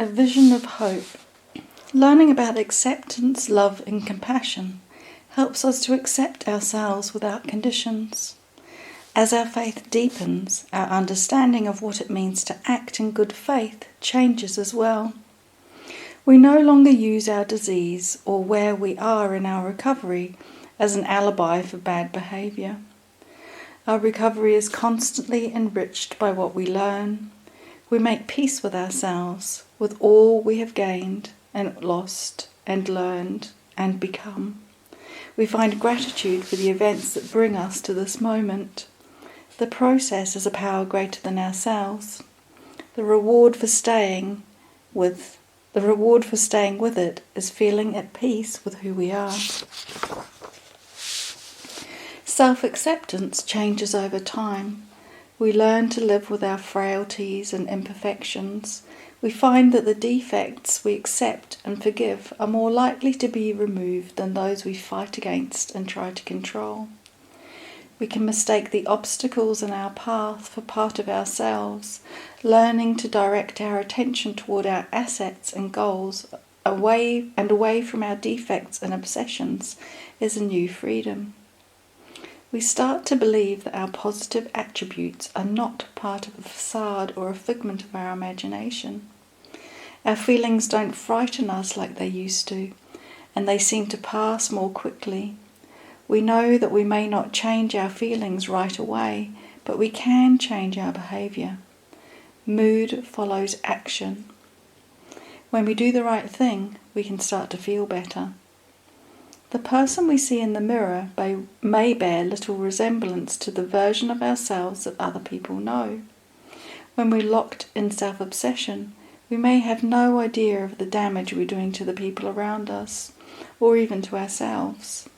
A vision of hope. Learning about acceptance, love and compassion helps us to accept ourselves without conditions. As our faith deepens, our understanding of what it means to act in good faith changes as well. We no longer use our disease or where we are in our recovery as an alibi for bad behaviour. Our recovery is constantly enriched by what we learn. We make peace with ourselves, with all we have gained and lost and learned and become. We find gratitude for the events that bring us to this moment. The process is a power greater than ourselves. The reward for staying with it is feeling at peace with who we are. Self-acceptance changes over time. We learn to live with our frailties and imperfections. We find that the defects we accept and forgive are more likely to be removed than those we fight against and try to control. We can mistake the obstacles in our path for part of ourselves. Learning to direct our attention toward our assets and goals away from our defects and obsessions is a new freedom. We start to believe that our positive attributes are not part of a facade or a figment of our imagination. Our feelings don't frighten us like they used to, and they seem to pass more quickly. We know that we may not change our feelings right away, but we can change our behaviour. Mood follows action. When we do the right thing, we can start to feel better. The person we see in the mirror may bear little resemblance to the version of ourselves that other people know. When we're locked in self-obsession, we may have no idea of the damage we're doing to the people around us, or even to ourselves.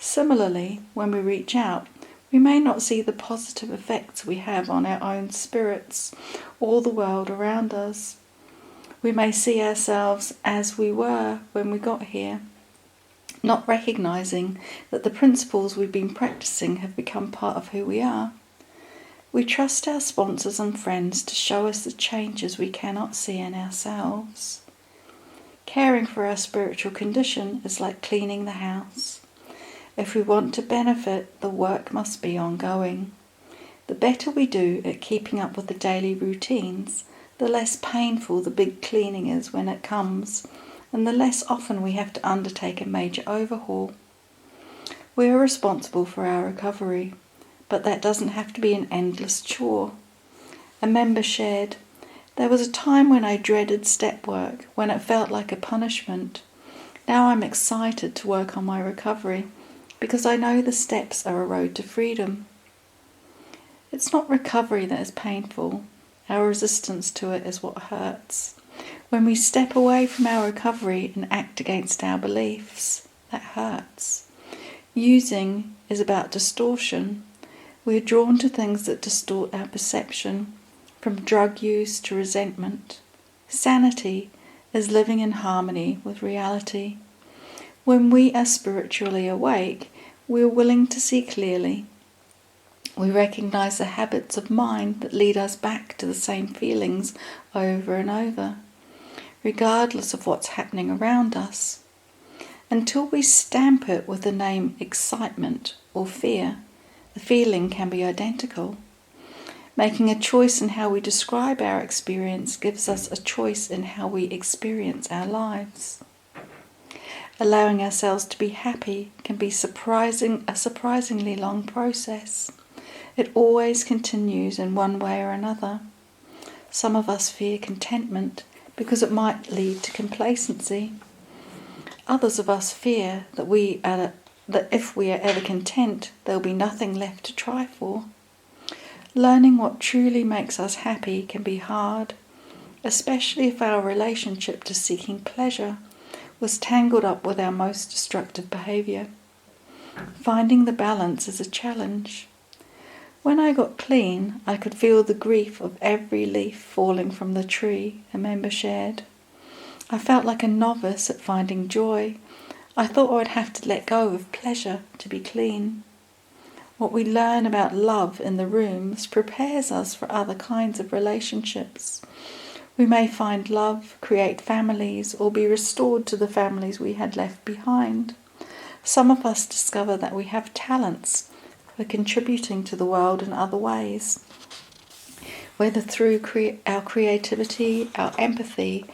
Similarly, when we reach out, we may not see the positive effects we have on our own spirits or the world around us. We may see ourselves as we were when we got here, not recognising that the principles we've been practicing have become part of who we are. We trust our sponsors and friends to show us the changes we cannot see in ourselves. Caring for our spiritual condition is like cleaning the house. If we want to benefit, the work must be ongoing. The better we do at keeping up with the daily routines, the less painful the big cleaning is when it comes, and the less often we have to undertake a major overhaul. We are responsible for our recovery, but that doesn't have to be an endless chore. A member shared, "There was a time when I dreaded step work, when it felt like a punishment. Now I'm excited to work on my recovery, because I know the steps are a road to freedom." It's not recovery that is painful. Our resistance to it is what hurts. When we step away from our recovery and act against our beliefs, that hurts. Using is about distortion. We are drawn to things that distort our perception, from drug use to resentment. Sanity is living in harmony with reality. When we are spiritually awake, we are willing to see clearly. We recognise the habits of mind that lead us back to the same feelings over and over, regardless of what's happening around us. Until we stamp it with the name excitement or fear, the feeling can be identical. Making a choice in how we describe our experience gives us a choice in how we experience our lives. Allowing ourselves to be happy can be a surprisingly long process. It always continues in one way or another. Some of us fear contentment because it might lead to complacency. Others of us fear that if we are ever content, there will be nothing left to try for. Learning what truly makes us happy can be hard, especially if our relationship to seeking pleasure was tangled up with our most destructive behaviour. Finding the balance is a challenge. When I got clean, I could feel the grief of every leaf falling from the tree, a member shared. I felt like a novice at finding joy. I thought I would have to let go of pleasure to be clean. What we learn about love in the rooms prepares us for other kinds of relationships. We may find love, create families, or be restored to the families we had left behind. Some of us discover that we have talents for contributing to the world in other ways, whether through our creativity, our empathy,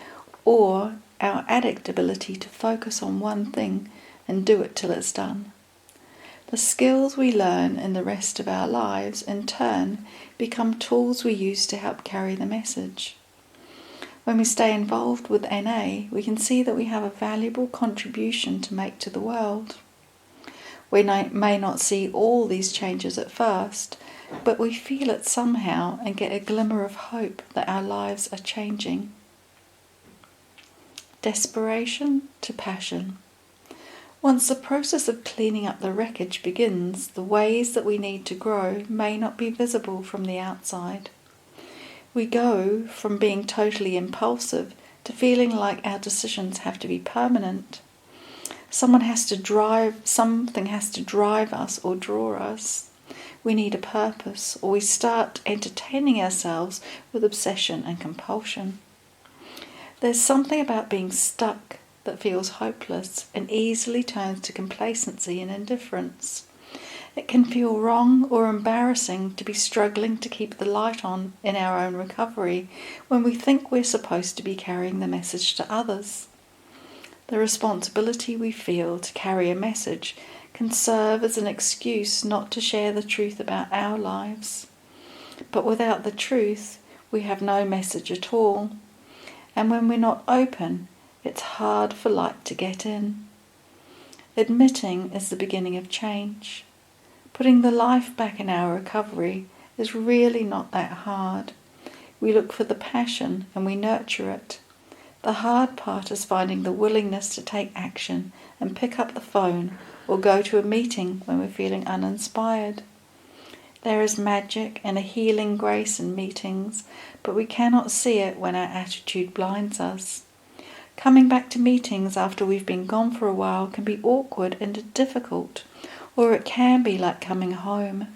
or our addict ability to focus on one thing and do it till it's done. The skills we learn in the rest of our lives, in turn, become tools we use to help carry the message. When we stay involved with NA, we can see that we have a valuable contribution to make to the world. We may not see all these changes at first, but we feel it somehow and get a glimmer of hope that our lives are changing. Desperation to passion. Once the process of cleaning up the wreckage begins, the ways that we need to grow may not be visible from the outside. We go from being totally impulsive to feeling like our decisions have to be permanent. Something has to drive us or draw us. We need a purpose, or we start entertaining ourselves with obsession and compulsion. There's something about being stuck that feels hopeless and easily turns to complacency and indifference. It can feel wrong or embarrassing to be struggling to keep the light on in our own recovery when we think we're supposed to be carrying the message to others. The responsibility we feel to carry a message can serve as an excuse not to share the truth about our lives. But without the truth, we have no message at all. And when we're not open, it's hard for light to get in. Admitting is the beginning of change. Putting the life back in our recovery is really not that hard. We look for the passion and we nurture it. The hard part is finding the willingness to take action and pick up the phone or go to a meeting when we're feeling uninspired. There is magic and a healing grace in meetings, but we cannot see it when our attitude blinds us. Coming back to meetings after we've been gone for a while can be awkward and difficult, or it can be like coming home.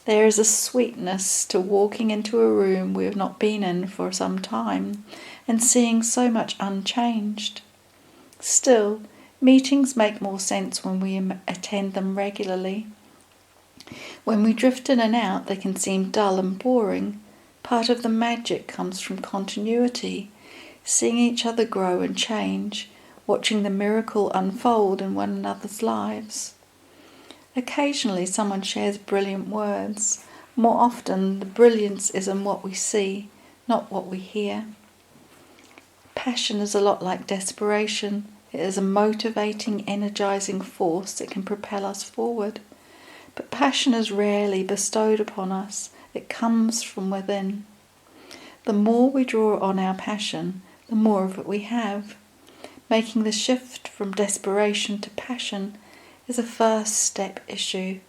There is a sweetness to walking into a room we have not been in for some time and seeing so much unchanged. Still, meetings make more sense when we attend them regularly. When we drift in and out, they can seem dull and boring. Part of the magic comes from continuity, seeing each other grow and change, watching the miracle unfold in one another's lives. Occasionally someone shares brilliant words. More often, the brilliance is in what we see, not what we hear. Passion is a lot like desperation. It is a motivating, energizing force that can propel us forward. But passion is rarely bestowed upon us. It comes from within. The more we draw on our passion, the more of it we have. Making the shift from desperation to passion is a first step issue.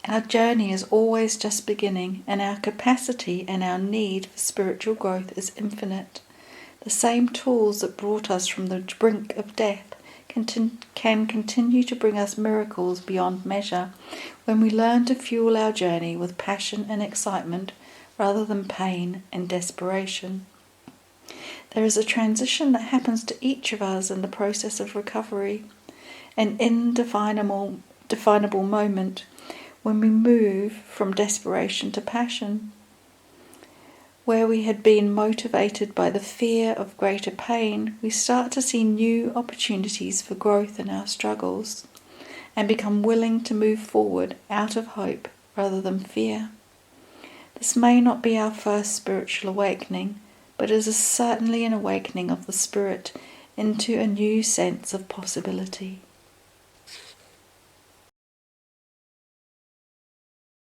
Our journey is always just beginning, and our capacity and our need for spiritual growth is infinite. The same tools that brought us from the brink of death can continue to bring us miracles beyond measure when we learn to fuel our journey with passion and excitement rather than pain and desperation. There is a transition that happens to each of us in the process of recovery, an indefinable moment when we move from desperation to passion. Where we had been motivated by the fear of greater pain, we start to see new opportunities for growth in our struggles and become willing to move forward out of hope rather than fear. This may not be our first spiritual awakening, but it is certainly an awakening of the spirit into a new sense of possibility.